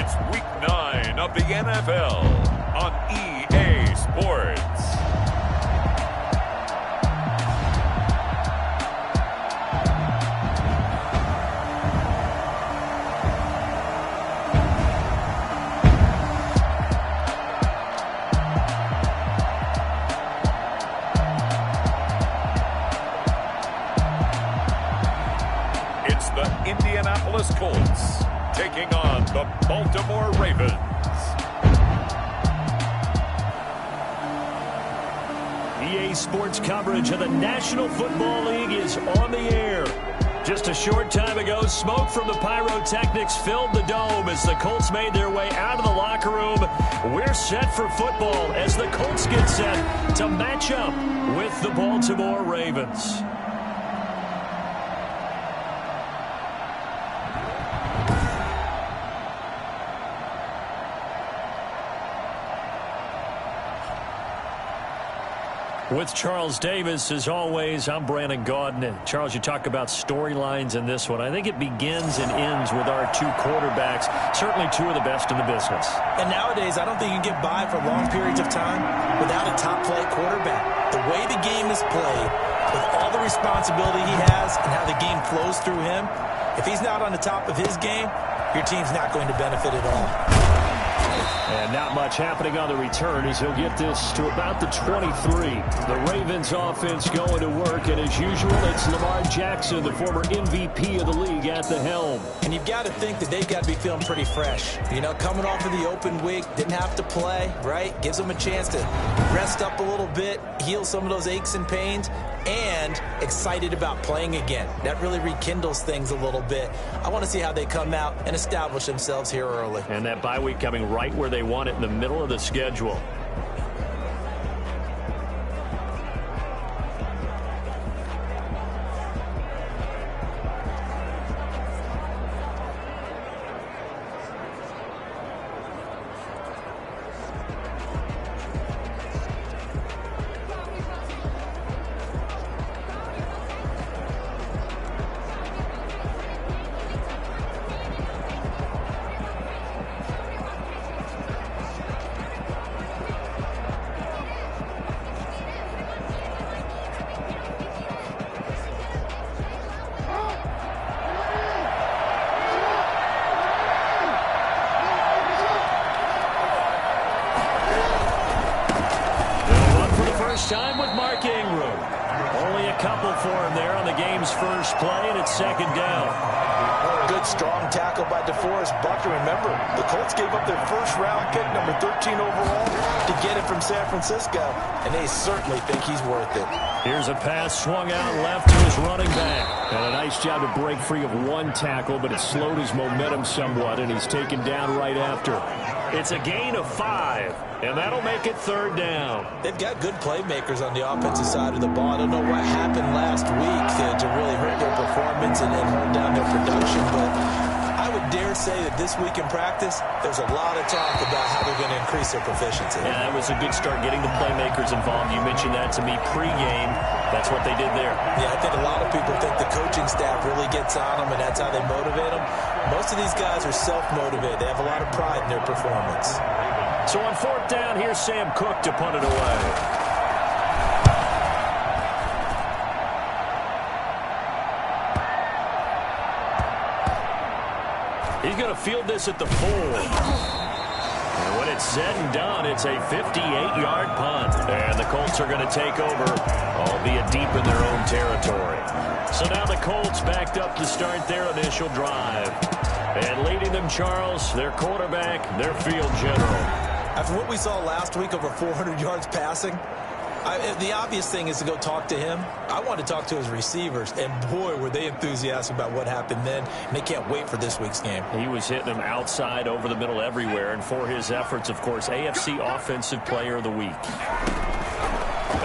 It's Week 9 of the NFL on EA Sports. It's the Indianapolis Colts taking on the Baltimore Ravens. EA Sports coverage of the National Football League is on the air. Just a short time ago, smoke from the pyrotechnics filled the dome as the Colts made their way out of the locker room. We're set for football as the Colts get set to match up with the Baltimore Ravens. With Charles Davis, as always, I'm Brandon Gaudin. And Charles, you talk about storylines in this one. I think it begins and ends with our two quarterbacks, certainly two of the best in the business. And nowadays, I don't think you can get by for long periods of time without a top-flight quarterback. The way the game is played, with all the responsibility he has and how the game flows through him, if he's not on the top of his game, your team's not going to benefit at all. And not much happening on the return as he'll get this to about the 23. The Ravens offense going to work, and as usual, it's Lamar Jackson, the former MVP of the league, at the helm. And you've got to think that they've got to be feeling pretty fresh. You know, coming off of the open week, didn't have to play, right? Gives them a chance to rest up a little bit, heal some of those aches and pains, and excited about playing again. That really rekindles things a little bit. I want to see how they come out and establish themselves here early. And that bye week coming right where they want it, in the middle of the schedule. Time with Mark Ingram. Only a couple for him there on the game's first play, and it's second down. Good strong tackle by DeForest Buckner. Remember, the Colts gave up their first-round pick, number 13 overall, to get it from San Francisco, and they certainly think he's worth it. Here's a pass swung out left to his running back. And a nice job to break free of one tackle, but it slowed his momentum somewhat, and he's taken down right after. It's a gain of 5, and that'll make it third down. They've got good playmakers on the offensive side of the ball. I don't know what happened last week to really hurt their performance and hold down their production, but I would dare say that this week in practice, there's a lot of talk about how they're going to increase their proficiency. Yeah, that was a good start getting the playmakers involved. You mentioned that to me pregame. That's what they did there. Yeah, I think a lot of people think the coaching staff really gets on them, and that's how they motivate them. Most of these guys are self-motivated. They have a lot of pride in their performance. So on fourth down, here's Sam Cook to punt it away. He's going to field this at the 4. And when it's said and done, it's a 58-yard punt. And the Colts are going to take over, albeit deep in their own territory. So now the Colts backed up to start their initial drive. And leading them, Charles, their quarterback, their field general. After what we saw last week, over 400 yards passing, the obvious thing is to go talk to him. I want to talk to his receivers, and boy, were they enthusiastic about what happened then, and they can't wait for this week's game. He was hitting them outside, over the middle, everywhere, and for his efforts, of course, AFC Offensive Player of the Week.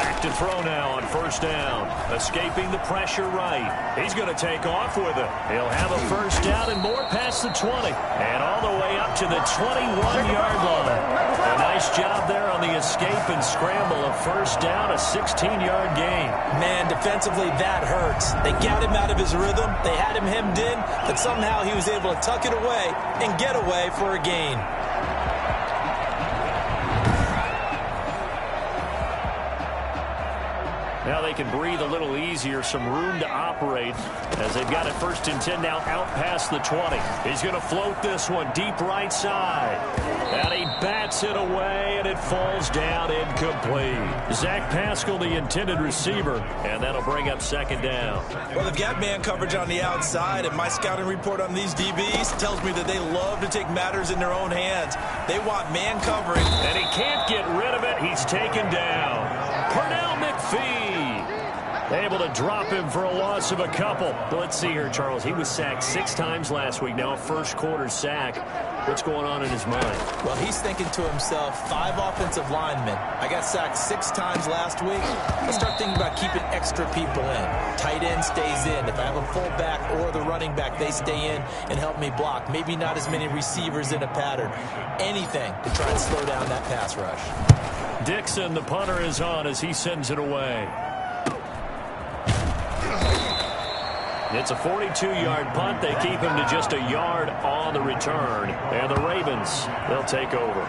Back to throw now on first down. Escaping the pressure right. He's going to take off with it. He'll have a first down and more past the 20. And all the way up to the 21-yard line. A nice job there on the escape and scramble. A first down, a 16-yard gain. Man, defensively, that hurts. They got him out of his rhythm. They had him hemmed in, but somehow he was able to tuck it away and get away for a gain. Now they can breathe a little easier, some room to operate as they've got it 1st and 10 now out past the 20. He's going to float this one deep right side. And he bats it away, and it falls down incomplete. Zach Pascal, the intended receiver, and that'll bring up 2nd down. Well, they've got man coverage on the outside, and my scouting report on these DBs tells me that they love to take matters in their own hands. They want man coverage. And he can't get rid of it. He's taken down. Pernell McPhee able to drop him for a loss of a couple. But let's see here, Charles. He was sacked 6 times last week. Now a first-quarter sack. What's going on in his mind? Well, he's thinking to himself, 5 offensive linemen. I got sacked 6 times last week. Let's start thinking about keeping extra people in. Tight end stays in. If I have a fullback or the running back, they stay in and help me block. Maybe not as many receivers in a pattern. Anything to try and slow down that pass rush. Dixon, the punter, is on as he sends it away. It's a 42-yard punt. They keep him to just a yard on the return. And the Ravens, they'll take over.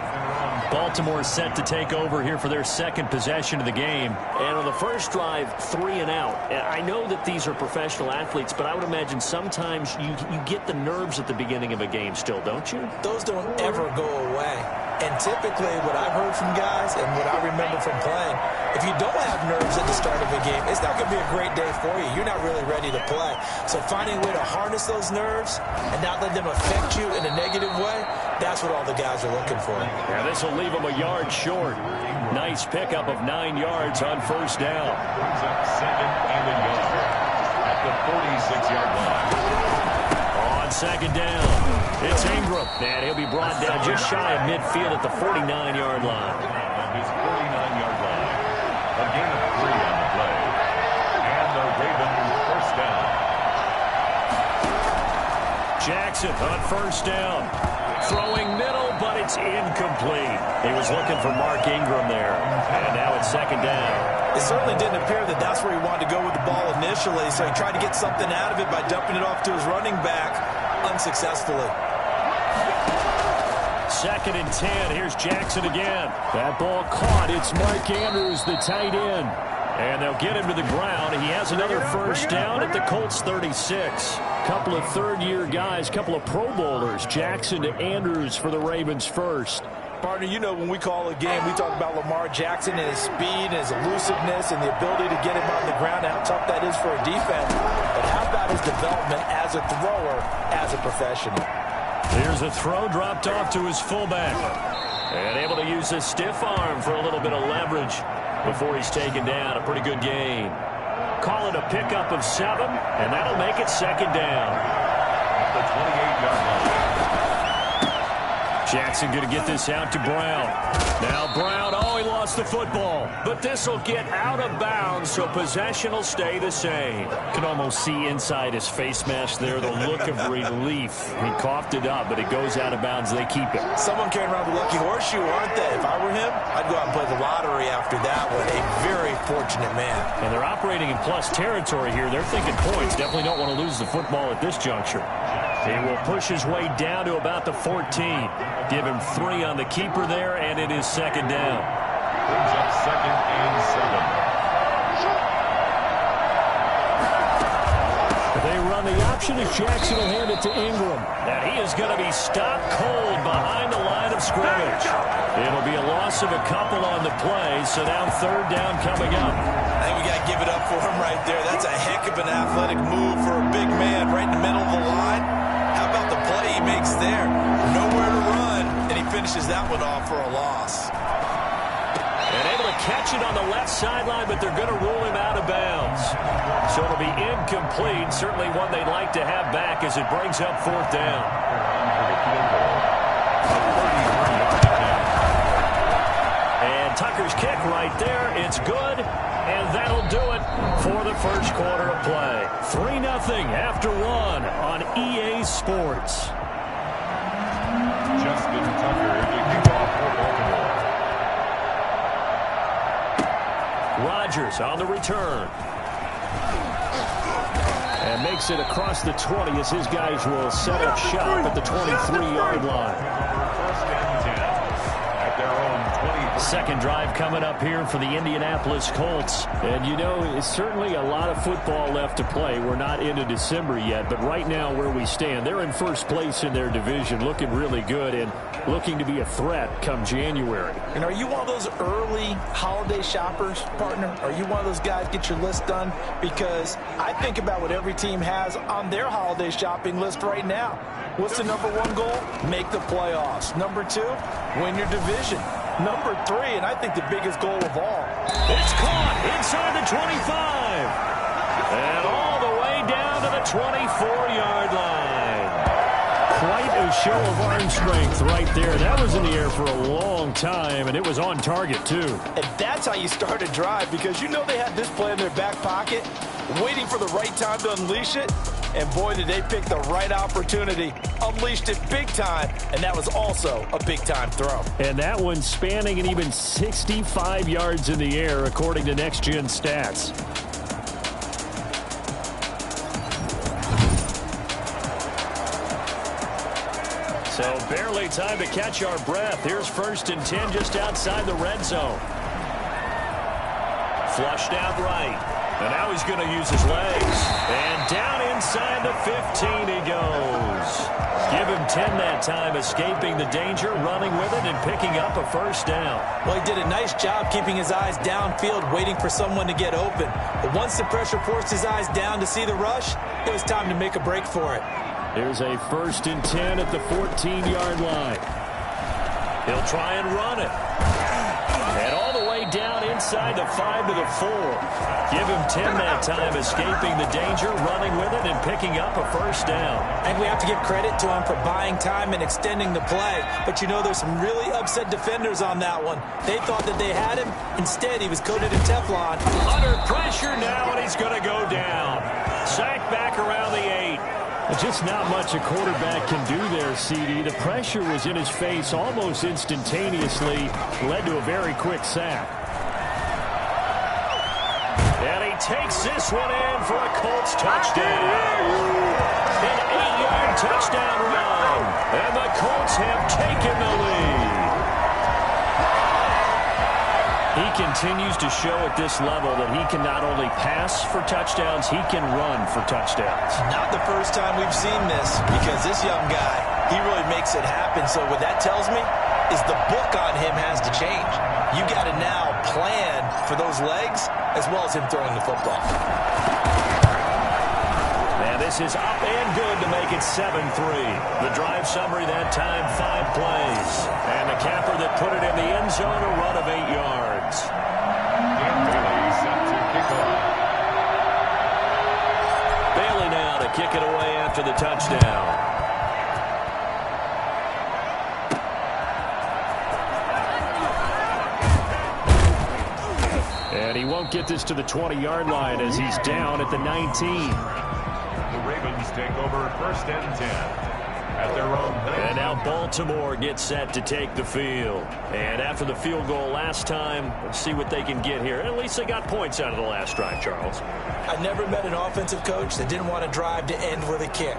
Baltimore set to take over here for their 2nd possession of the game. And on the first drive, 3 and out. I know that these are professional athletes, but I would imagine sometimes you get the nerves at the beginning of a game still, don't you? Those don't ever go away. And typically what I've heard from guys and what I remember from playing, if you don't have nerves at the start of a game, it's not going to be a great day for you. You're not really ready to play. So finding a way to harness those nerves and not let them affect you in a negative way, that's what all the guys are looking for. Yeah, this will leave them a yard short. Nice pickup of 9 yards on first down. Brings up 2nd and a yard at the 46-yard line. On 2nd down, it's Ingram. And he'll be brought down just shy of midfield at the 49-yard line. His 49-yard line. A gain of 3 on the play. And the Ravens first down. Jackson on first down. Throwing middle, but it's incomplete. He was looking for Mark Ingram there. And now it's 2nd down. It certainly didn't appear that that's where he wanted to go with the ball initially, so he tried to get something out of it by dumping it off to his running back unsuccessfully. 2nd and 10. Here's Jackson again. That ball caught. It's Mark Andrews, the tight end. And they'll get him to the ground. He has another first down at the Colts 36. Couple of 3rd-year guys, couple of Pro Bowlers. Jackson to Andrews for the Ravens first. Partner, you know when we call a game, we talk about Lamar Jackson and his speed and his elusiveness and the ability to get him on the ground and how tough that is for a defense. But how about his development as a thrower, as a professional? Here's a throw dropped off to his fullback. And able to use his stiff arm for a little bit of leverage before he's taken down. A pretty good gain. Call it a pickup of 7, and that'll make it 2nd down. At the 28-yard line. Jackson going to get this out to Brown. Now Brown, he lost the football. But this will get out of bounds, so possession will stay the same. Can almost see inside his face mask there the look of relief. He coughed it up, but it goes out of bounds. They keep it. Someone carrying around the lucky horseshoe, aren't they? If I were him, I'd go out and play the lottery after that one. A very fortunate man. And they're operating in plus territory here. They're thinking points. Definitely don't want to lose the football at this juncture. He will push his way down to about the 14. Give him 3 on the keeper there, and it is 2nd down. Brings up 2nd and 7. They run the option as Jackson will hand it to Ingram. And he is going to be stopped cold behind the line of scrimmage. It'll be a loss of a couple on the play, so now 3rd down coming up. I think we got to give it up for him right there. That's a heck of an athletic move for a big man right in the middle of the line. How about the play he makes there? Nowhere to run, and he finishes that one off for a loss. And able to catch it on the left sideline, but they're going to rule him out of bounds. So it'll be incomplete. Certainly one they'd like to have back as it brings up 4th down. And Tucker's kick right there. It's good. first quarter of play. 3-0 after 1 on EA Sports. Justin Tucker to kick off for Baltimore. Rodgers on the return. And makes it across the 20 as his guys will set up shop at the 23-yard line. First and 10 at their own 20. Second drive coming up here for the Indianapolis Colts. And, you know, it's certainly a lot of football left to play. We're not into December yet, but right now where we stand, they're in first place in their division, looking really good and looking to be a threat come January. And are you one of those early holiday shoppers, partner? Are you one of those guys get your list done? Because I think about what every team has on their holiday shopping list right now. What's the number one goal? Make the playoffs. Number 2, win your division. Number 3, and I think the biggest goal of all. It's caught inside the 25. And all the way down to the 24-yard line. Quite a show of arm strength right there. That was in the air for a long time, and it was on target, too. And that's how you start a drive, because you know they had this play in their back pocket, waiting for the right time to unleash it. And boy, did they pick the right opportunity. Unleashed it big time, and that was also a big-time throw. And that one spanning an even 65 yards in the air, according to Next Gen Stats. So barely time to catch our breath. Here's 1st and 10 just outside the red zone. Flushed out right. And now he's going to use his legs. And down inside the 15 he goes. Give him 10 that time, escaping the danger, running with it, and picking up a first down. Well, he did a nice job keeping his eyes downfield, waiting for someone to get open. But once the pressure forced his eyes down to see the rush, it was time to make a break for it. Here's a 1st and 10 at the 14-yard line. He'll try and run it. And all the way down inside the 5 to the 4. Give him 10 that time, escaping the danger, running with it, and picking up a first down. I think we have to give credit to him for buying time and extending the play. But, you know, there's some really upset defenders on that one. They thought that they had him. Instead, he was coated in Teflon. Under pressure now, and he's going to go down. Sacked back around the 8. Just not much a quarterback can do there, CD. The pressure was in his face almost instantaneously, led to a very quick sack. And he takes this one in for a Colts touchdown. An 8-yard touchdown run. And the Colts have taken the lead. He continues to show at this level that he can not only pass for touchdowns, he can run for touchdowns. Not the first time we've seen this, because this young guy, he really makes it happen. So what that tells me is the book on him has to change. You got to now plan for those legs as well as him throwing the football. And this is up and good to make it 7-3. The drive summary that time, 5 plays. And the capper that put it in the end zone, a run of 8 yards. Dan Bailey set to kick off. Bailey now to kick it away after the touchdown. And he won't get this to the 20-yard line as he's down at the 19. The Ravens take over 1st and 10 at their own 19. And now Baltimore gets set to take the field. And after the field goal last time, let's see what they can get here. At least they got points out of the last drive, Charles. I never met an offensive coach that didn't want to drive to end with a kick.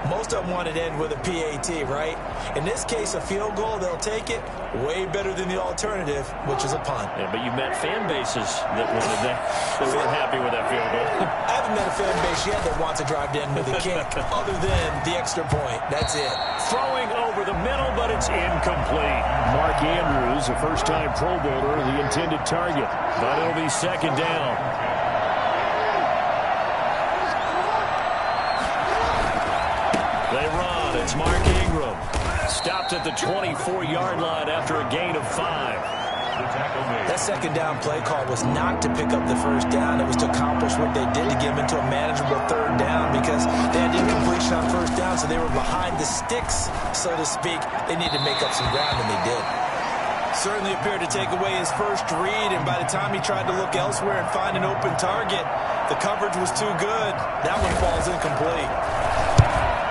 Most of them wanted to end with a PAT, right? In this case, a field goal, they'll take it. Way better than the alternative, which is a punt. Yeah, but you met fan bases that wanted that. They weren't happy with that field goal. I haven't met a fan base yet that wants to drive to end with a kick, other than the extra point. That's it. Throwing over the middle, but it's incomplete. Mark Andrews, a first-time Pro Bowler, the intended target. But it'll be 2nd down. They run. It's Mark Ingram. Stopped at the 24-yard line after a gain of 5. That 2nd down play call was not to pick up the first down. It was to accomplish what they did to get them into a manageable 3rd down, because they had incompletion on 1st down, so they were behind the sticks, so to speak. They needed to make up some ground, and they did. Certainly appeared to take away his first read, and by the time he tried to look elsewhere and find an open target, The coverage was too good. That one falls incomplete.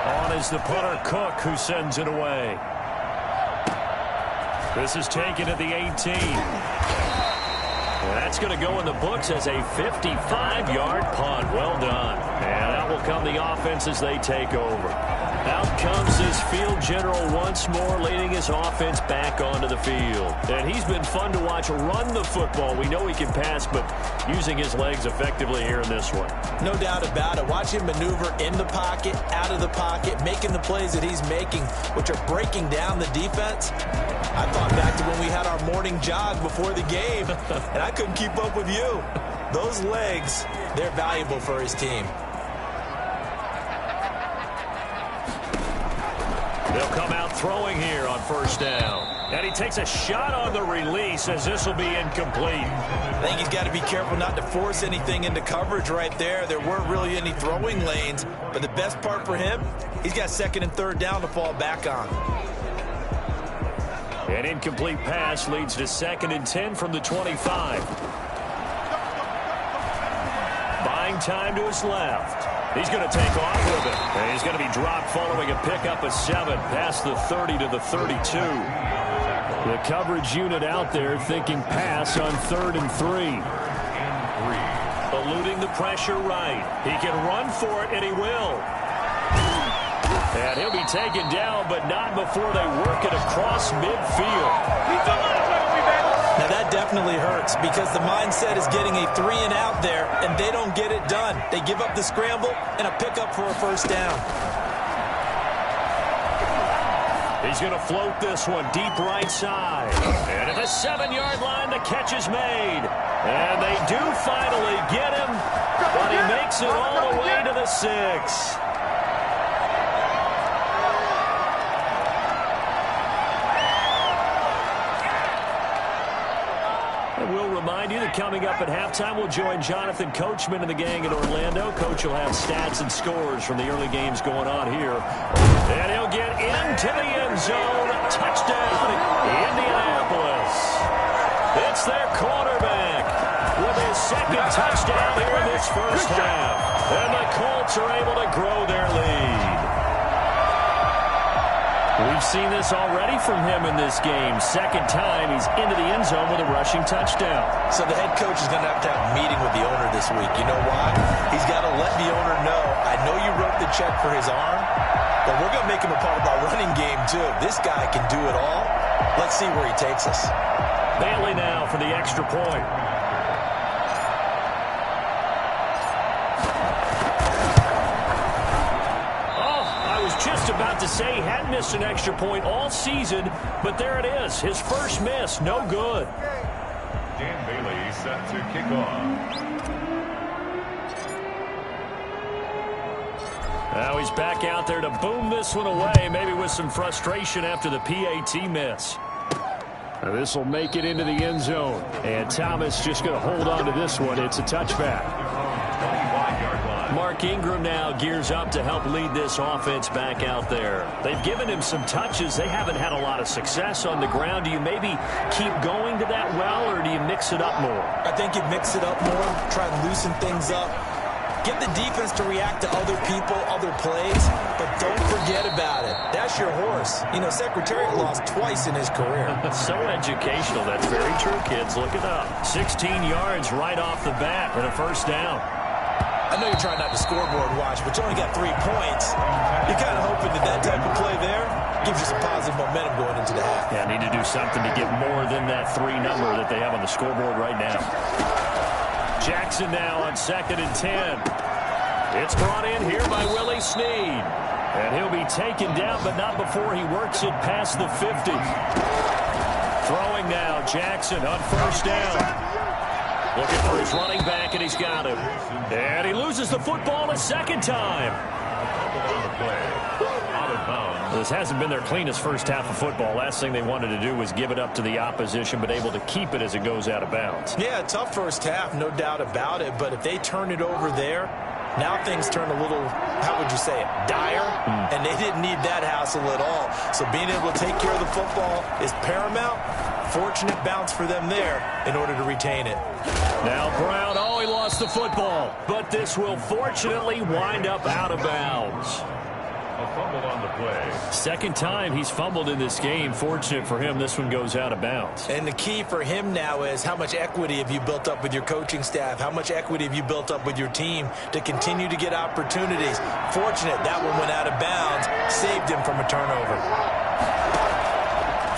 On is the punter, Cook, who sends it away. This is taken at the 18. That's going to go in the books as a 55-yard punt. Well done. And out will come the offense as they take over. Out comes his field general once more, leading his offense back onto the field. And he's been fun to watch run the football. We know he can pass, but using his legs effectively here in this one. No doubt about it. Watch him maneuver in the pocket, out of the pocket, making the plays that he's making, which are breaking down the defense. I thought back to when we had our morning jog before the game, and I couldn't keep up with you. Those legs, they're valuable for his team. They'll come out throwing here on first down. And he takes a shot on the release as this will be incomplete. I think he's got to be careful not to force anything into coverage right there. There weren't really any throwing lanes, but the best part for him, he's got second and third down to fall back on. An incomplete pass leads to 2nd and 10 from the 25. Buying time to his left. He's going to take off with it. And he's going to be dropped following a pickup of 7 past the 30 to the 32. The coverage unit out there thinking pass on 3rd and 3. Eluding the pressure right. He can run for it, and he will. And he'll be taken down, but not before they work it across midfield. Now that definitely hurts because the mindset is getting a 3-and-out there, and they don't get it done. They give up the scramble and a pickup for a first down. He's going to float this one deep right side. And at the 7-yard line, the catch is made. And they do finally get him, but he makes it all the way to the 6. We'll remind you that coming up at halftime, we'll join Jonathan Coachman and the gang in Orlando. Coach will have stats and scores from the early games going on here. And he'll get into the end zone. Touchdown, Indianapolis. It's their quarterback with his 2nd touchdown here in this first half. And the Colts are able to grow their lead. We've seen this already from him in this game. 2nd time he's into the end zone with a rushing touchdown. So the head coach is going to have a meeting with the owner this week. You know why? He's got to let the owner know, I know you wrote the check for his arm, but we're going to make him a part of our running game too. This guy can do it all. Let's see where he takes us. Bailey now for the extra point. Just about to say he hadn't missed an extra point all season, but there it is. His first miss, no good. Dan Bailey set to kick off. Now he's back out there to boom this one away, maybe with some frustration after the PAT miss. Now this will make it into the end zone, and Thomas just going to hold on to this one. It's a touchback. Mark Ingram now gears up to help lead this offense back out there. They've given him some touches. They haven't had a lot of success on the ground. Do you maybe keep going to that well, or do you mix it up more? I think you mix it up more, try to loosen things up. Get the defense to react to other people, other plays, but don't forget about it. That's your horse. You know, Secretariat lost twice in his career. So educational. That's very true, kids. Look it up. 16 yards right off the bat and a first down. I know you're trying not to scoreboard watch, but you only got 3 points. You're kind of hoping that type of play there gives you some positive momentum going into the half. Yeah, need to do something to get more than that 3 number that they have on the scoreboard right now. Jackson now on 2nd and 10. It's brought in here by Willie Snead. And he'll be taken down, but not before he works it past the 50. Throwing now, Jackson on first down. Looking for his running back, and he's got him. And he loses the football a 2nd time. This hasn't been their cleanest first half of football. Last thing they wanted to do was give it up to the opposition, but able to keep it as it goes out of bounds. Yeah, tough first half, no doubt about it. But if they turn it over there, now things turn a little, how would you say it, dire? And they didn't need that hassle at all. So being able to take care of the football is paramount. Fortunate bounce for them there in order to retain it. Now Brown all he lost the football, but this will fortunately wind up out of bounds. A fumble on the play. Second time he's fumbled in this game. Fortunate for him, this one goes out of bounds. And the key for him now is how much equity have you built up with your coaching staff? How much equity have you built up with your team to continue to get opportunities? Fortunate that one went out of bounds, saved him from a turnover.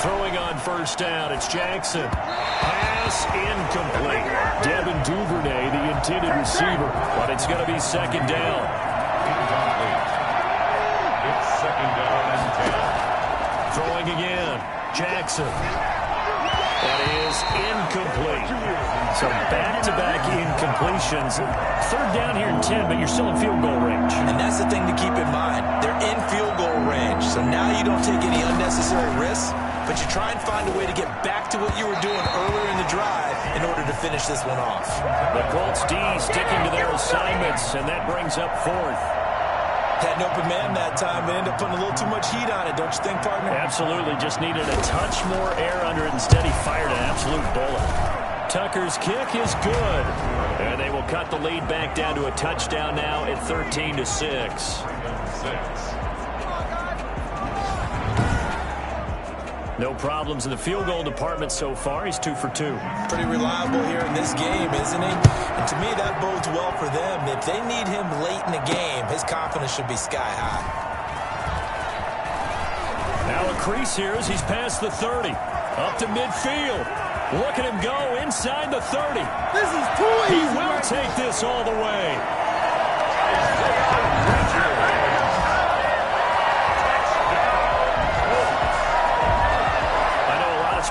Throwing on first down, it's Jackson. Pass incomplete. Devin Duvernay, the intended receiver, but it's going to be second down. Incomplete. It's second down and 10. Throwing again, Jackson. That is incomplete. So back-to-back incompletions. Third down here in 10, but you're still in field goal range. And that's the thing to keep in mind. They're in field goal range, so now you don't take any unnecessary risks, but you try and find a way to get back to what you were doing earlier in the drive in order to finish this one off. The Colts D sticking to their assignments, and that brings up fourth. Had an open man that time, but ended up putting a little too much heat on it, don't you think, partner? Absolutely. Just needed a touch more air under it. Instead, he fired an absolute bullet. Tucker's kick is good. And they will cut the lead back down to a touchdown now at 13-6. No problems in the field goal department so far. He's 2 for 2. Pretty reliable here in this game, isn't he? And to me, that bodes well for them. If they need him late in the game, his confidence should be sky high. Now a crease here as he's past the 30. Up to midfield. Look at him go inside the 30. This is too easy. He will take this all the way.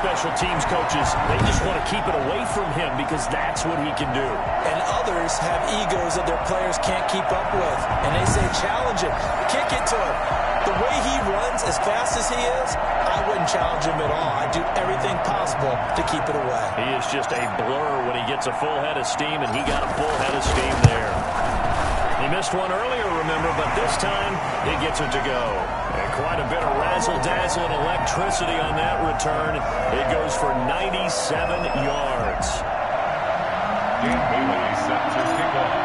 Special teams coaches, they just want to keep it away from him because that's what he can do. And others have egos that their players can't keep up with. And they say, challenge him, kick it to him. The way he runs as fast as he is, I wouldn't challenge him at all. I'd do everything possible to keep it away. He is just a blur when he gets a full head of steam, and he got a full head of steam there. He missed one earlier, remember, but this time he gets it to go. And quite a bit of razzle-dazzle and electricity on that return. It goes for 97 yards. Dan Bailey set to kick off.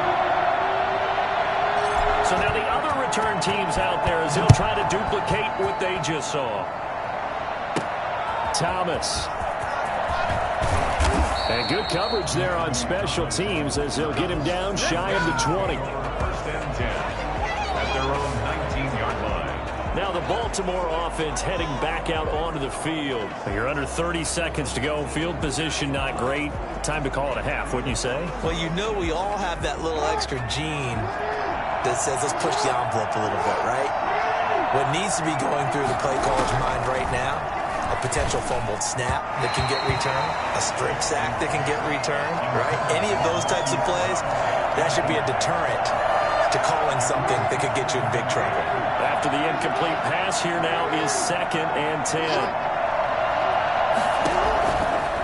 So now the other return teams out there as they'll try to duplicate what they just saw. Thomas. And good coverage there on special teams as they'll get him down shy of the 20. First and 10 at their own 19-yard line. Now the Baltimore offense heading back out onto the field. You're under 30 seconds to go. Field position not great. Time to call it a half, wouldn't you say? Well, you know we all have that little extra gene that says let's push the envelope a little bit, right? What needs to be going through the play caller's mind right now, a potential fumbled snap that can get returned, a strip sack that can get returned, right? Any of those types of plays, that should be a deterrent to calling something that could get you in big trouble. After the incomplete pass, here now is 2nd and 10.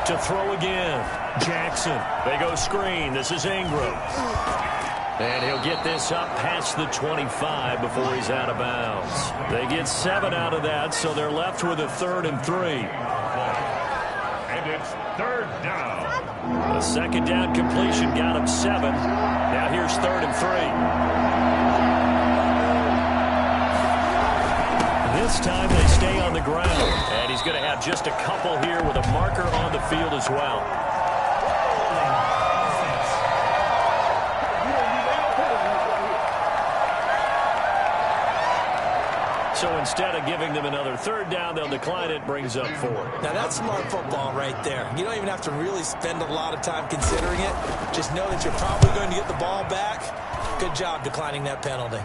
To throw again, Jackson. They go screen. This is Ingram. And he'll get this up past the 25 before he's out of bounds. They get 7 out of that, so they're left with a 3rd and 3. And it's 3rd down. The 2nd down completion got him 7. Now here's 3rd and 3. This time they stay on the ground. And he's going to have just a couple here with a marker on the field as well. So instead of giving them another 3rd down, they'll decline it, brings up 4. Now that's smart football right there. You don't even have to really spend a lot of time considering it. Just know that you're probably going to get the ball back. Good job declining that penalty.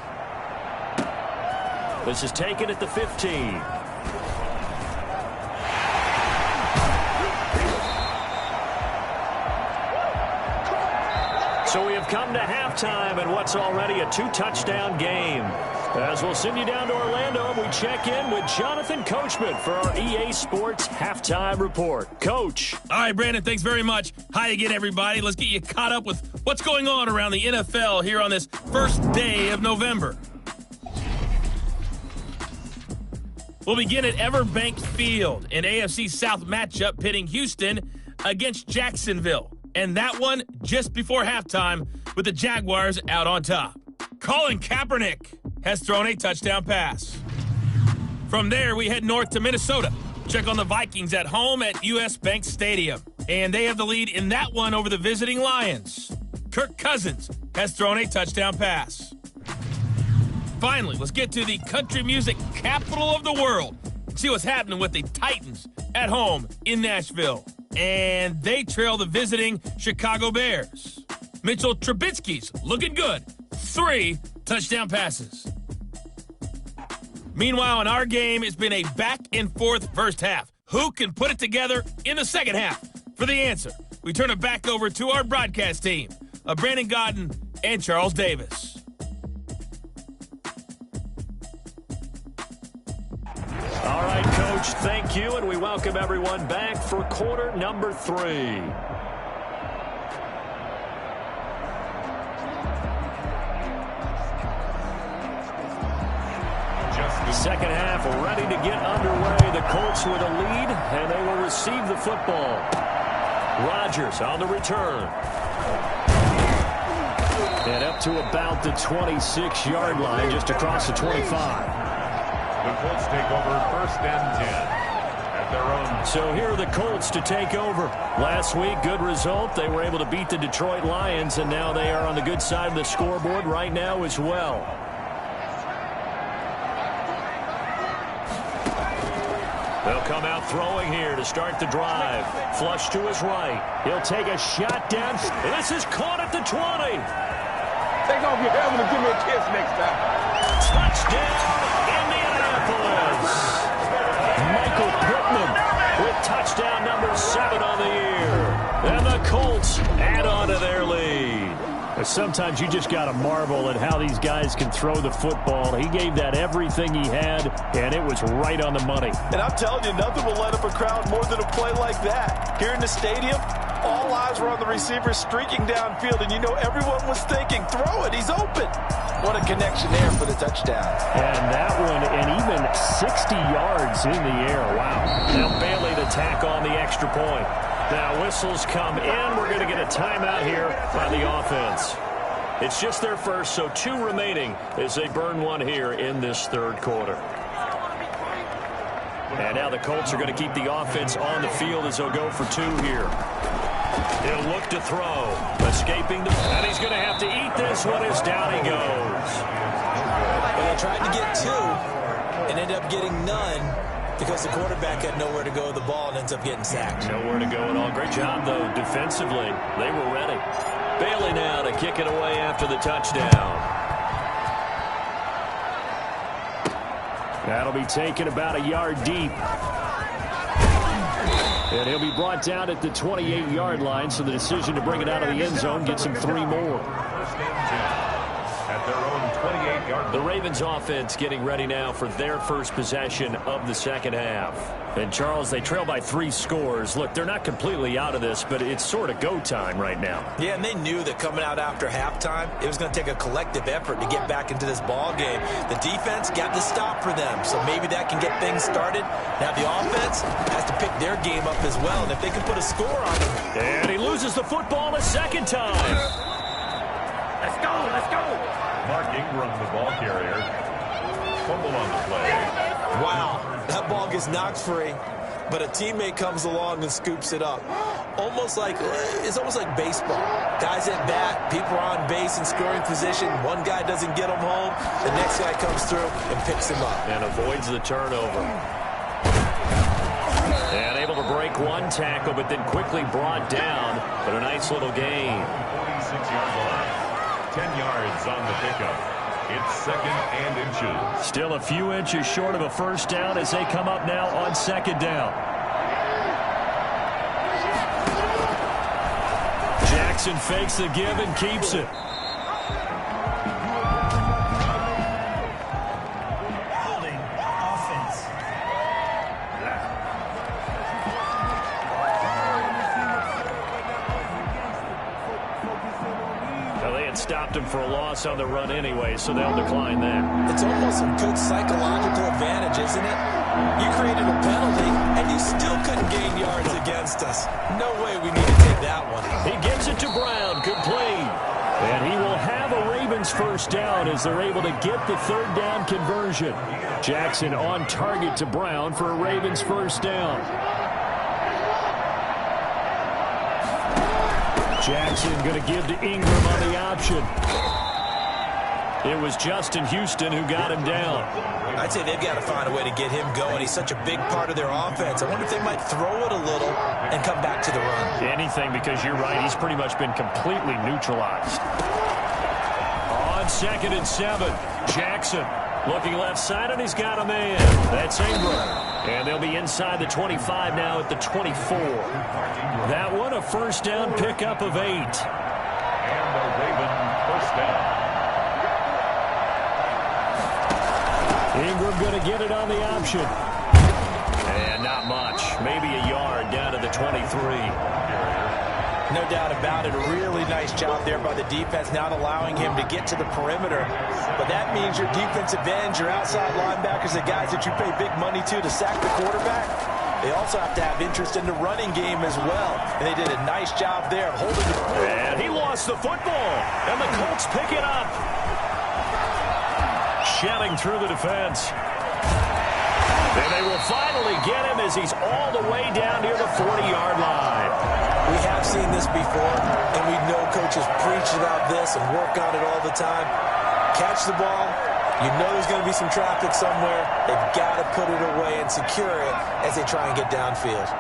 This is taken at the 15. So we have come to halftime in what's already a 2-touchdown game. As we'll send you down to Orlando, we check in with Jonathan Coachman for our EA Sports Halftime Report. Coach. All right, Brandon, thanks very much. Hi again, everybody. Let's get you caught up with what's going on around the NFL here on this first day of November. We'll begin at Everbank Field, an AFC South matchup pitting Houston against Jacksonville. and that one just before halftime with the Jaguars out on top. Colin Kaepernick has thrown a touchdown pass. From there, we head north to Minnesota. Check on the Vikings at home at US Bank Stadium. And they have the lead in that one over the visiting Lions. Kirk Cousins has thrown a touchdown pass. Finally, let's get to the country music capital of the world. See what's happening with the Titans at home in Nashville. And they trail the visiting Chicago Bears. Mitchell Trubisky's looking good. 3 touchdown passes. Meanwhile, in our game, it's been a back-and-forth first half. Who can put it together in the second half? For the answer, we turn it back over to our broadcast team of Brandon Godden and Charles Davis. All right, Coach, thank you, and we welcome everyone back for quarter number 3. Second half ready to get underway. The Colts with a lead, and they will receive the football. Rodgers on the return. And up to about the 26-yard line, just across the 25. The Colts take over first and 10 at their own. So here are the Colts to take over. Last week, good result. They were able to beat the Detroit Lions, and now they are on the good side of the scoreboard right now as well. They'll come out throwing here to start the drive. Flush to his right. He'll take a shot down. This is caught at the 20. Take off your helmet and give me a kiss next time. Touchdown, Indianapolis. Michael Pittman with touchdown number 7 on the year. And the Colts add on to their lead. Sometimes you just got to marvel at how these guys can throw the football. He gave that everything he had, and it was right on the money. And I'm telling you, nothing will light up a crowd more than a play like that. Here in the stadium, all eyes were on the receiver streaking downfield, and you know everyone was thinking, throw it, he's open. What a connection there for the touchdown. And that one, and even 60 yards in the air. Wow. Now Bailey to tack on the extra point. Now whistles come in. We're going to get a timeout here by the offense. It's just their first, so 2 remaining as they burn one here in this third quarter. And now the Colts are going to keep the offense on the field as they'll go for 2 here. He'll look to throw. Escaping the... And he's going to have to eat this one as down he goes. Well, they tried to get 2 and ended up getting none because the quarterback had nowhere to go with the ball and ends up getting sacked. Nowhere to go at all. Great job, though, defensively. They were ready. Bailey now to kick it away after the touchdown. That'll be taken about a yard deep. And he'll be brought down at the 28-yard line, so the decision to bring it out of the end zone gets him 3 more. First and 10 at their own 28-yard line. The Ravens offense getting ready now for their first possession of the second half. And, Charles, they trail by 3 scores. Look, they're not completely out of this, but it's sort of go time right now. Yeah, and they knew that coming out after halftime, it was going to take a collective effort to get back into this ball game. The defense got the stop for them, so maybe that can get things started. Now the offense has to pick their game up as well, and if they can put a score on them. And he loses the football a second time. Let's go, let's go. Mark Ingram, the ball carrier. Fumble on the play. Wow, that ball gets knocked free, but a teammate comes along and scoops it up. It's almost like baseball. Guys at bat, people are on base in scoring position. One guy doesn't get him home. The next guy comes through and picks him up. And avoids the turnover. And able to break one tackle, but then quickly brought down. But a nice little gain. 46-yard line. 10 yards on the pickup. It's second and inches. Still a few inches short of a first down as they come up now on second down. Jackson fakes the give and keeps it. Holding offense. Well, they had stopped him for a loss on the run anyway, so they'll decline that. It's almost a good psychological advantage, isn't it? You created a penalty, and you still couldn't gain yards against us. No way we need to take that one. He gets as they're able to get the third down conversion. Jackson on target to Brown for a Ravens first down. Jackson going to give to Ingram on the option. It was Justin Houston who got him down. I'd say they've got to find a way to get him going. He's such a big part of their offense. I wonder if they might throw it a little and come back to the run. Anything, because you're right. He's pretty much been completely neutralized. On 2nd and 7, Jackson looking left side, and he's got a man. That's Ingram. And they'll be inside the 25 now at the 24. That one, a first down pickup of 8. And the Ravens first down. Ingram going to get it on the option. And not much. Maybe a yard down to the 23. No doubt about it. A really nice job there by the defense, not allowing him to get to the perimeter. But that means your defensive ends, your outside linebackers, the guys that you pay big money to sack the quarterback, they also have to have interest in the running game as well. And they did a nice job there of holding the ball. And he lost the football. And the Colts pick it up. Shouting through the defense. And they will finally get him as he's all the way down near the 40-yard line. We have seen this before, and we know coaches preach about this and work on it all the time. Catch the ball. You know there's going to be some traffic somewhere. They've got to put it away and secure it as they try and get downfield.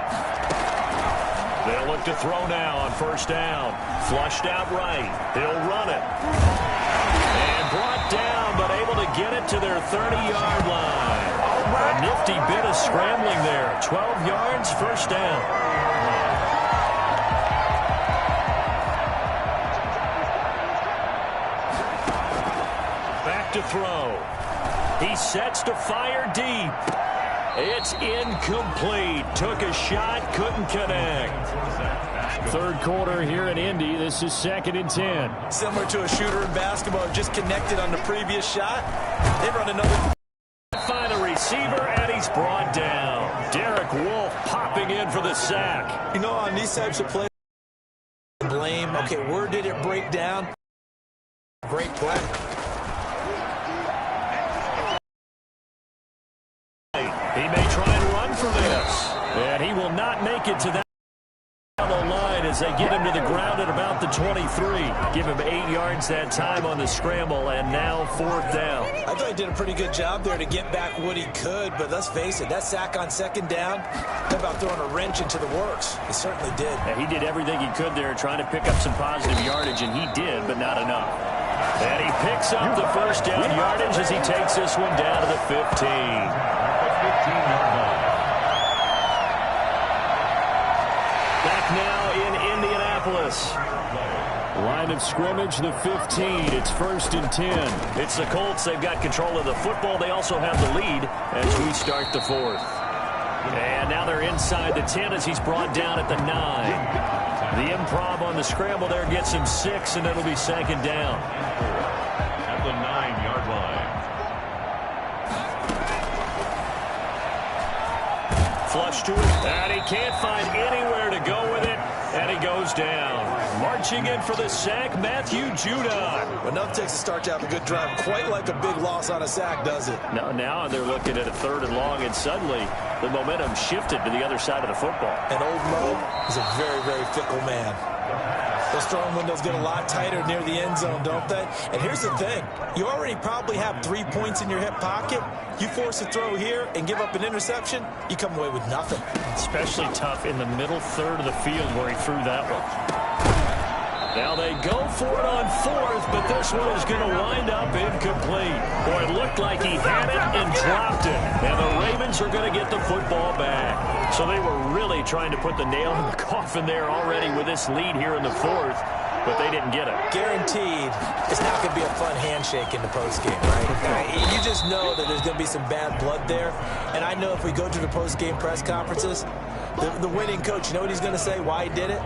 They'll look to throw now on first down. Flushed out right. He'll run it. And brought down, but able to get it to their 30-yard line. A nifty bit of scrambling there. 12 yards, first down. To throw. He sets to fire deep. It's incomplete. Took a shot, couldn't connect. Third quarter here in Indy. This is 2nd and 10. Similar to a shooter in basketball, just connected on the previous shot. They run another. Find a receiver, and he's brought down. Derek Wolfe popping in for the sack. You know, on these types of plays, blame. Okay, where did it break down? Great play. He may try and run for this. And he will not make it to that line as they get him to the ground at about the 23. Give him 8 yards that time on the scramble, and now 4th down. I thought he did a pretty good job there to get back what he could, but let's face it, that sack on 2nd down, how about throwing a wrench into the works? He certainly did. And he did everything he could there trying to pick up some positive yardage, and he did, but not enough. And he picks up the first down yardage as he takes this one down to the 15. 15-yard line. Back now in Indianapolis. Line of scrimmage, the 15. It's 1st and 10. It's the Colts. They've got control of the football. They also have the lead as we start the 4th. And now they're inside the 10 as he's brought down at the 9. The improv on the scramble there gets him 6, and it'll be 2nd down. At the 9-yard line. Flush to it, and he can't find anywhere to go with it, and he goes down. Marching in for the sack, Matthew Judon. Enough takes to start to have a good drive. Quite like a big loss on a sack, does it? Now they're looking at a 3rd and long, and suddenly the momentum shifted to the other side of the football. And old Mo is a very, very fickle man. Those throwing windows get a lot tighter near the end zone, don't they? And here's the thing. You already probably have 3 points in your hip pocket. You force a throw here and give up an interception, you come away with nothing. Especially tough in the middle third of the field where he threw that one. Now they go for it on 4th, but this one is going to wind up incomplete. Boy, it looked like he had it and dropped it. And the Ravens are going to get the football back. So they were really trying to put the nail in the coffin there already with this lead here in the 4th, but they didn't get it. Guaranteed, it's not going to be a fun handshake in the postgame, right? You just know that there's going to be some bad blood there. And I know if we go to the postgame press conferences, the winning coach, you know what he's going to say, why he did it?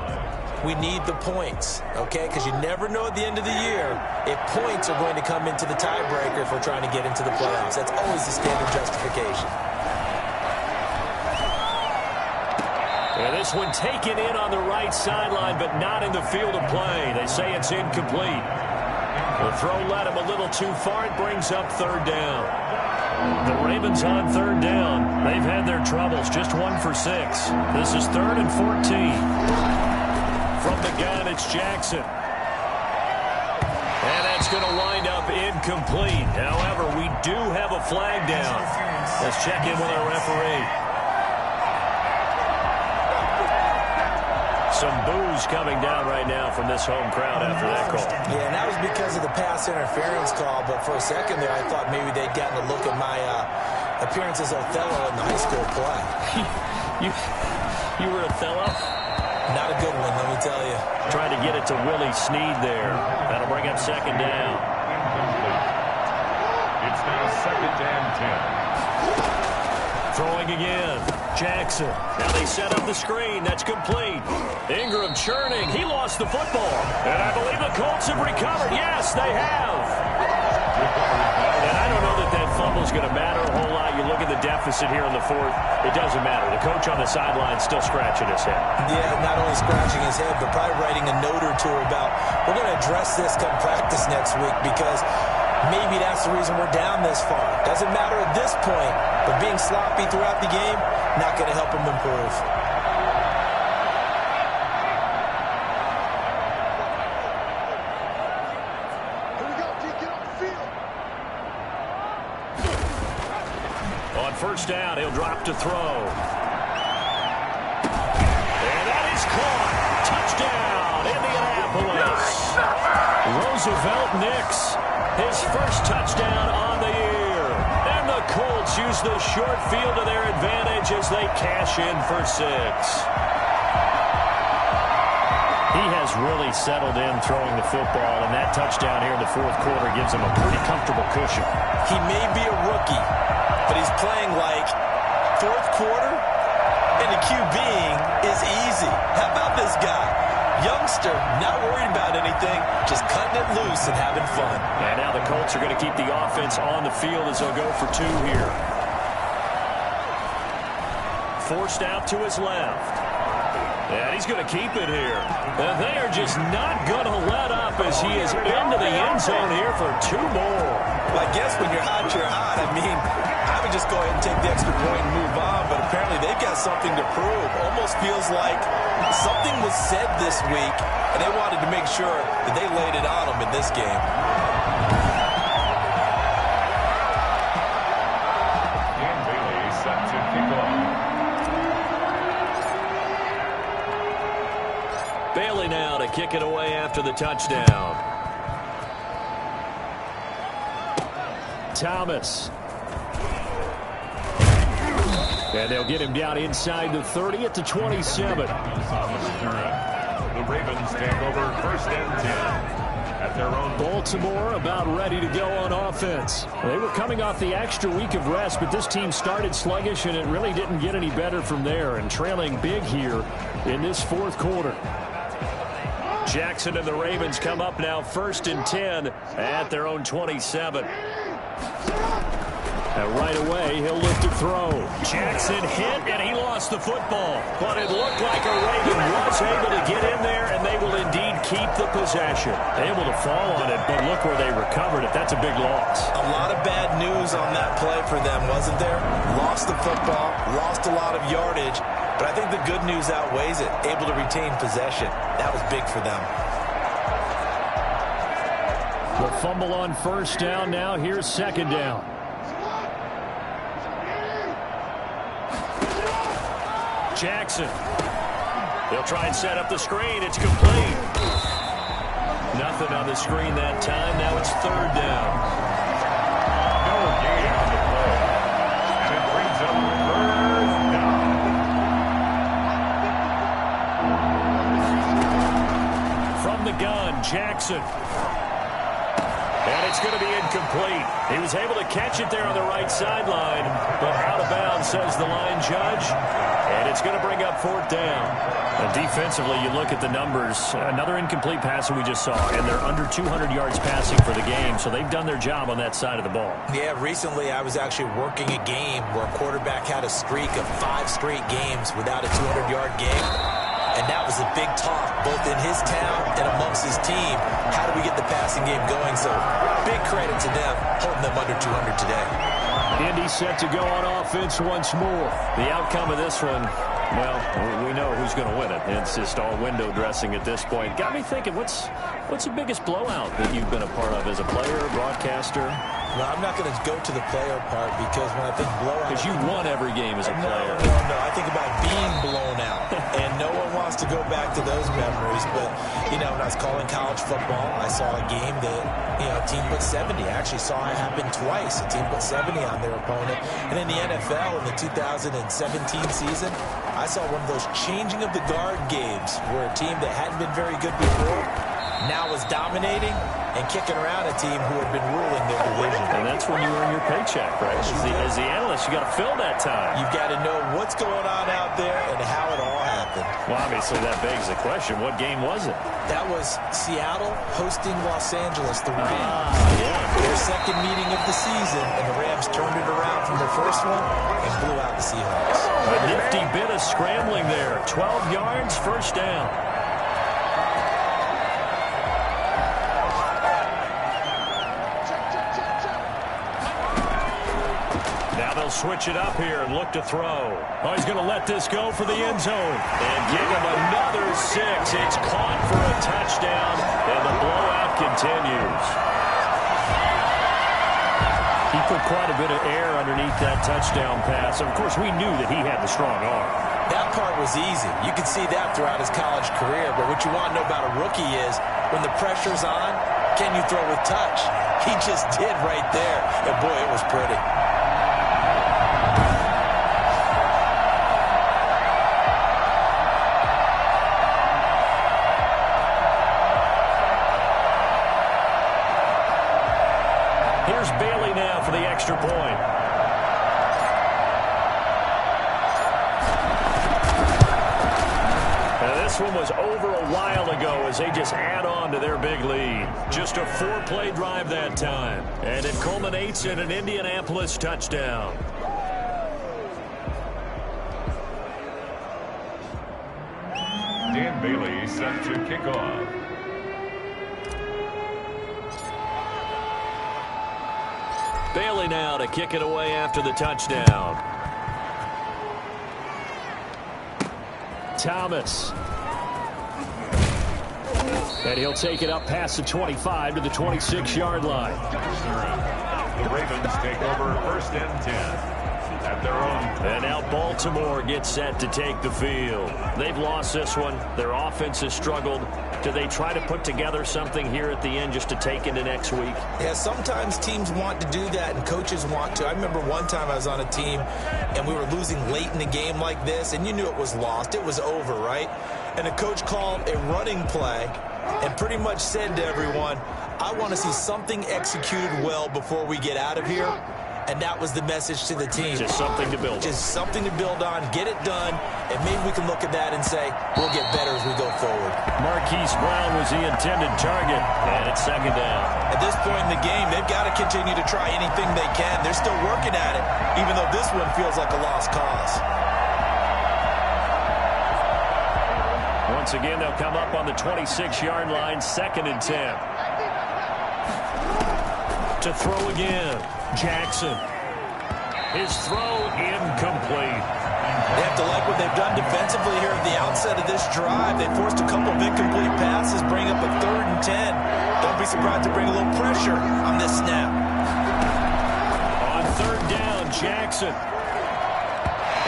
We need the points, okay? Because you never know at the end of the year if points are going to come into the tiebreaker if we're trying to get into the playoffs. That's always the standard justification. And this one taken in on the right sideline, but not in the field of play. They say it's incomplete. The throw led him a little too far. It brings up third down. The Ravens on third down. They've had their troubles. Just 1 for 6. This is 3rd and 14. From the gun, it's Jackson. And that's going to wind up incomplete. However, we do have a flag down. Let's check in with our referee. Some boos coming down right now from this home crowd after that call. Yeah, and that was because of the pass interference call, but for a second there I thought maybe they'd gotten a look at my appearance as Othello in the high school play. You were Othello? Not a good one, let me tell you. Trying to get it to Willie Snead there. That'll bring up second down. It's now 2nd and 10. Throwing again. Jackson. Now they set up the screen. That's complete. Ingram churning. He lost the football. And I believe the Colts have recovered. Yes, they have. And I don't know that that fumble's going to matter a whole lot. You look at the deficit here in the 4th. It doesn't matter. The coach on the sideline still scratching his head. Yeah, not only scratching his head, but probably writing a note or two about, we're going to address this come practice next week because maybe that's the reason we're down this far. Doesn't matter at this point, but being sloppy throughout the game, not going to help him improve. On first down, he'll drop to throw. And that is caught. Touchdown, Indianapolis. Roosevelt Nix, his first touchdown on the year. And the Colts use the short field to their advantage as they cash in for 6. He has really settled in throwing the football, and that touchdown here in the 4th quarter gives him a pretty comfortable cushion. He may be a rookie, but he's playing like 4th quarter, and the QBing is easy. How about this guy? Youngster, not worried about anything, just cutting it loose and having fun. And now the Colts are going to keep the offense on the field as they'll go for 2 here. Forced out to his left. And he's going to keep it here. And they are just not going to let up as he is into the end zone here for 2 more. Well, I guess when you're hot, you're hot. I mean, I would just go ahead and take the extra point and move on, but apparently they've got something to prove. Almost feels like something was said this week, and they wanted to make sure that they laid it on them in this game. Dan Bailey set to kick off. Bailey now to kick it away after the touchdown. Thomas. And they'll get him down inside the 30 at the 27. The Ravens take over 1st and 10 at their own. Baltimore about ready to go on offense. They were coming off the extra week of rest, but this team started sluggish, and it really didn't get any better from there, and trailing big here in this 4th quarter. Jackson and the Ravens come up now 1st and 10 at their own 27. And right away, he'll look to throw. Jackson hit, and he lost the football. But it looked like a Raven was able to get in there, and they will indeed keep the possession. Able to fall on it, but look where they recovered it. That's a big loss. A lot of bad news on that play for them, wasn't there? Lost the football, lost a lot of yardage, but I think the good news outweighs it. Able to retain possession. That was big for them. The fumble on first down. Now here's second down. Jackson. They'll try and set up the screen. It's complete. Nothing on the screen that time. Now it's third down. No gain on the play. And it brings up 3rd down. From the gun, Jackson. And it's going to be incomplete. He was able to catch it there on the right sideline, but out of bounds, says the line judge. And it's going to bring up 4th down. Defensively, you look at the numbers. Another incomplete pass that we just saw, and they're under 200 yards passing for the game, so they've done their job on that side of the ball. Yeah, recently I was actually working a game where a quarterback had a streak of 5 straight games without a 200-yard game. And that was a big talk, both in his town and amongst his team. How do we get the passing game going? So big credit to them, holding them under 200 today. Indy set to go on offense once more. The outcome of this one, well, we know who's going to win it. It's just all window dressing at this point. Got me thinking, what's the biggest blowout that you've been a part of as a player, broadcaster? No, I'm not going to go to the player part because when I think blowout... Because you won every game as a player. No. I think about being blown out. And no one wants to go back to those memories. But, you know, when I was calling college football, I saw a game that, you know, a team put 70. I actually saw it happen twice. A team put 70 on their opponent. And in the NFL, in the 2017 season, I saw one of those changing of the guard games where a team that hadn't been very good before now was dominating and kicking around a team who had been ruling their division. And that's when you earn your paycheck, right? As the analyst, you got to fill that time. You've got to know what's going on out there and how it all happened. Well, obviously that begs the question, what game was it? That was Seattle hosting Los Angeles, the Rams. Their second meeting of the season, and the Rams turned it around from their first one and blew out the Seahawks. A nifty bit of scrambling there. 12 yards, first down. Switch it up here and look to throw. Oh, he's going to let this go for the end zone. And give him another 6. It's caught for a touchdown, and the blowout continues. He put quite a bit of air underneath that touchdown pass. Of course, we knew that he had the strong arm. That part was easy. You could see that throughout his college career. But what you want to know about a rookie is when the pressure's on, can you throw with touch? He just did right there. And, boy, it was pretty. Here's Bailey now for the extra point. Now this one was over a while ago as they just add on to their big lead. Just a 4-play drive that time. And it culminates in an Indianapolis touchdown. Dan Bailey set to kick off. Bailey now to kick it away after the touchdown. Thomas. And he'll take it up past the 25 to the 26-yard line. The Ravens take over 1st and 10 at their own. And now Baltimore gets set to take the field. They've lost this one. Their offense has struggled. Do they try to put together something here at the end just to take into next week? Yeah, sometimes teams want to do that and coaches want to. I remember one time I was on a team and we were losing late in the game like this, and you knew it was lost. It was over, right? And the coach called a running play and pretty much said to everyone, I want to see something executed well before we get out of here. And that was the message to the team. Just something to build on. Just something to build on, get it done, and maybe we can look at that and say, we'll get better as we go forward. Marquise Brown was the intended target, and it's 2nd down. At this point in the game, they've got to continue to try anything they can. They're still working at it, even though this one feels like a lost cause. Once again, they'll come up on the 26-yard line, 2nd and 10. To throw again, Jackson. His throw incomplete. They have to like what they've done defensively here at the outset of this drive. They forced a couple of incomplete passes, bring up a 3rd and 10. Don't be surprised to bring a little pressure on this snap. On 3rd down, Jackson.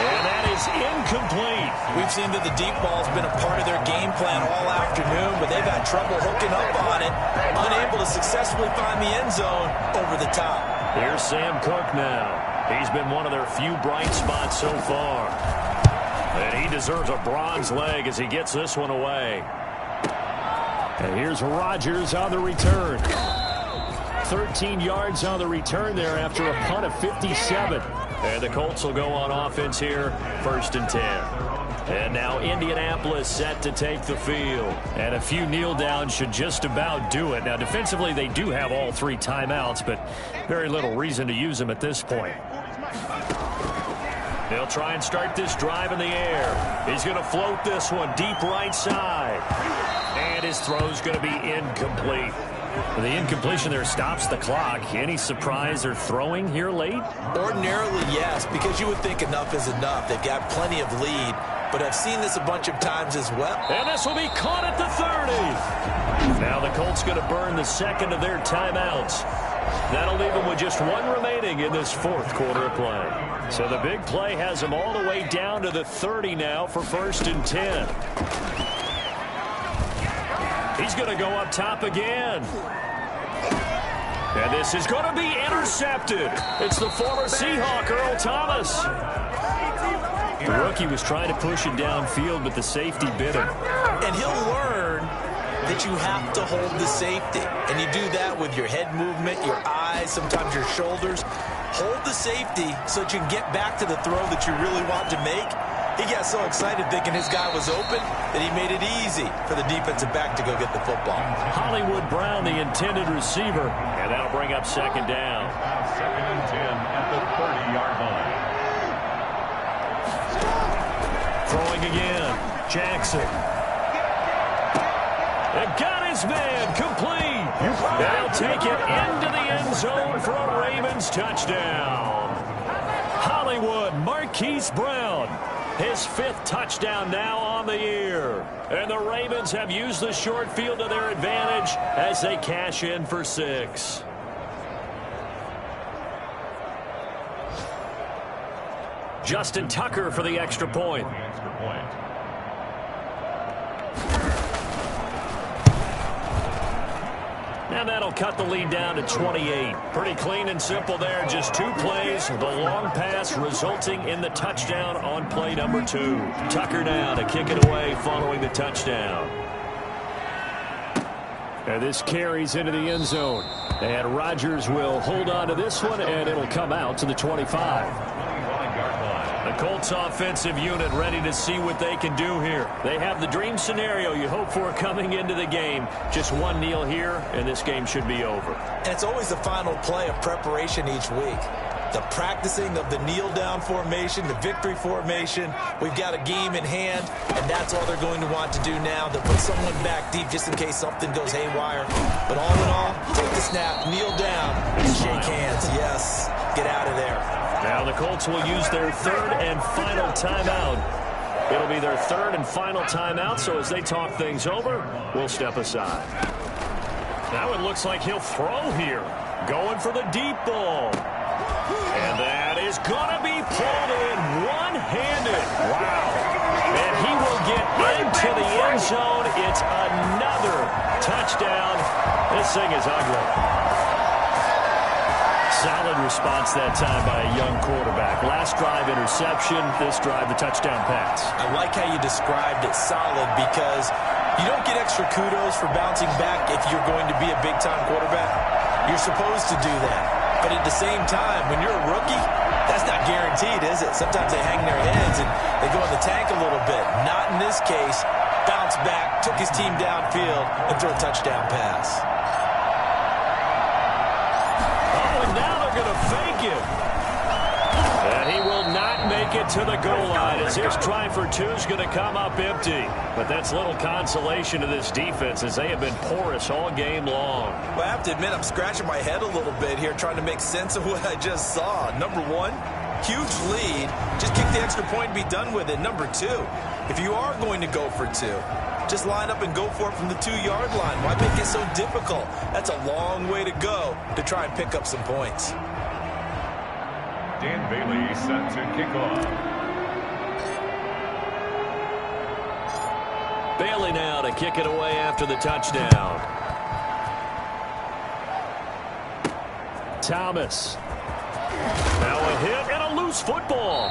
And that is incomplete. We've seen that the deep ball's been a part of their game plan all afternoon, but they've had trouble hooking up on it, unable to successfully find the end zone over the top. Here's Sam Cook now. He's been one of their few bright spots so far. And he deserves a bronze leg as he gets this one away. And here's Rodgers on the return. 13 yards on the return there after a punt of 57. And the Colts will go on offense here, 1st and 10. And now Indianapolis set to take the field. And a few kneel downs should just about do it. Now defensively they do have all 3 timeouts, but very little reason to use them at this point. They'll try and start this drive in the air. He's going to float this one deep right side. And his throw's going to be incomplete. The incompletion there stops the clock. Any surprise they're throwing here late? Ordinarily, yes, because you would think enough is enough. They've got plenty of lead, but I've seen this a bunch of times as well. And this will be caught at the 30. Now the Colts going to burn the second of their timeouts. That'll leave them with just one remaining in this fourth quarter of play. So the big play has them all the way down to the 30 now for 1st and 10. He's going to go up top again. And this is going to be intercepted. It's the former Seahawk, Earl Thomas. The rookie was trying to push it downfield, but the safety bit him. And he'll learn that you have to hold the safety. And you do that with your head movement, your eyes, sometimes your shoulders. Hold the safety so that you can get back to the throw that you really want to make. He got so excited thinking his guy was open that he made it easy for the defensive back to go get the football. Hollywood Brown, the intended receiver, and that'll bring up second down. 2nd and 10 at the 30-yard line. Throwing again, Jackson. And got his man complete. They'll take it into the end zone for a Ravens touchdown. Hollywood Marquise Brown. His 5th touchdown now on the year. And the Ravens have used the short field to their advantage as they cash in for 6. Justin Tucker for the extra point. And that'll cut the lead down to 28. Pretty clean and simple there. Just 2 plays. The long pass resulting in the touchdown on play number 2. Tucker now to kick it away following the touchdown. And this carries into the end zone. And Rodgers will hold on to this one, and it'll come out to the 25. The Colts offensive unit ready to see what they can do here. They have the dream scenario you hope for coming into the game. Just one kneel here, and this game should be over. And it's always the final play of preparation each week. The practicing of the kneel-down formation, the victory formation. We've got a game in hand, and that's all they're going to want to do now. They'll put someone back deep just in case something goes haywire. But all in all, take the snap, kneel down, and shake hands. Yes, get out of there. Now the Colts will use their 3rd and final timeout. It'll be their 3rd and final timeout, so as they talk things over, we'll step aside. Now it looks like he'll throw here. Going for the deep ball. And that is going to be pulled in one-handed. Wow. And he will get into the end zone. It's another touchdown. This thing is ugly. Solid response that time by a young quarterback. Last drive, interception. This drive, the touchdown pass. I like how you described it, solid, because you don't get extra kudos for bouncing back if you're going to be a big-time quarterback. You're supposed to do that. But at the same time, when you're a rookie, that's not guaranteed, is it? Sometimes they hang their heads and they go in the tank a little bit. Not in this case. Bounce back, took his team downfield, and threw a touchdown pass. Going to fake it. And he will not make it to the goal line as his try for 2 is going to come up empty. But that's little consolation to this defense as they have been porous all game long. Well, I have to admit, I'm scratching my head a little bit here trying to make sense of what I just saw. Number 1, huge lead. Just kick the extra point and be done with it. Number 2, if you are going to go for 2, just line up and go for it from the 2-yard line. Why make it so difficult? That's a long way to go to try and pick up some points. Dan Bailey set to kick off. Bailey now to kick it away after the touchdown. Thomas. Now a hit and a loose football.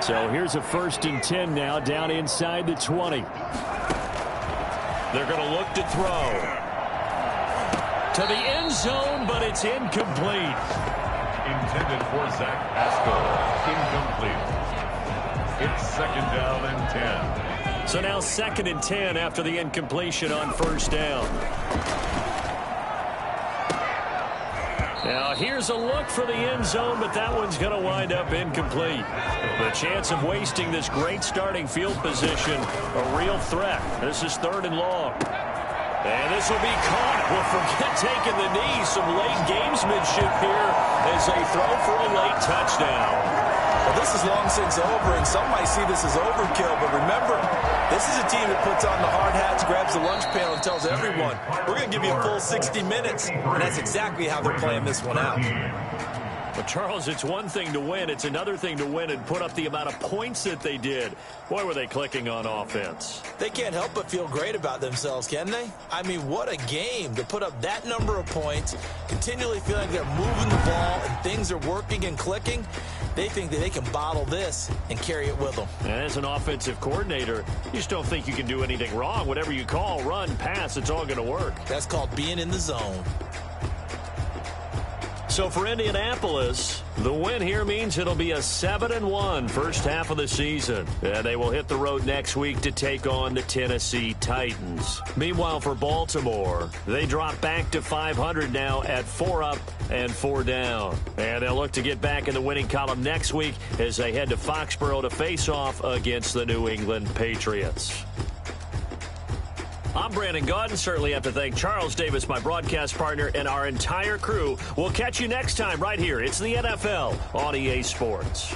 So here's a 1st and 10 now down inside the 20. They're going to look to throw. To the end zone, but it's incomplete. intended for Zach Pascal. Incomplete. It's 2nd down and 10. So now 2nd and 10 after the incompletion on 1st down. Now here's a look for the end zone, but that one's going to wind up incomplete. The chance of wasting this great starting field position, a real threat. This is 3rd and long. And this will be caught. Well, forget taking the knee. Some late gamesmanship here as they throw for a late touchdown. Well, this is long since over, and some might see this as overkill. But remember, this is a team that puts on the hard hats, grabs the lunch pail, and tells everyone, we're going to give you a full 60 minutes. And that's exactly how they're playing this one out. But, Charles, it's one thing to win. It's another thing to win and put up the amount of points that they did. Boy, were they clicking on offense. They can't help but feel great about themselves, can they? I mean, what a game to put up that number of points, continually feeling like they're moving the ball and things are working and clicking. They think that they can bottle this and carry it with them. And as an offensive coordinator, you just don't think you can do anything wrong. Whatever you call, run, pass, it's all going to work. That's called being in the zone. So for Indianapolis, the win here means it'll be a 7-1 first half of the season. And they will hit the road next week to take on the Tennessee Titans. Meanwhile, for Baltimore, they drop back to 500 now at 4 up and 4 down. And they'll look to get back in the winning column next week as they head to Foxborough to face off against the New England Patriots. I'm Brandon Gaudin. Certainly have to thank Charles Davis, my broadcast partner, and our entire crew. We'll catch you next time right here. It's the NFL on EA Sports.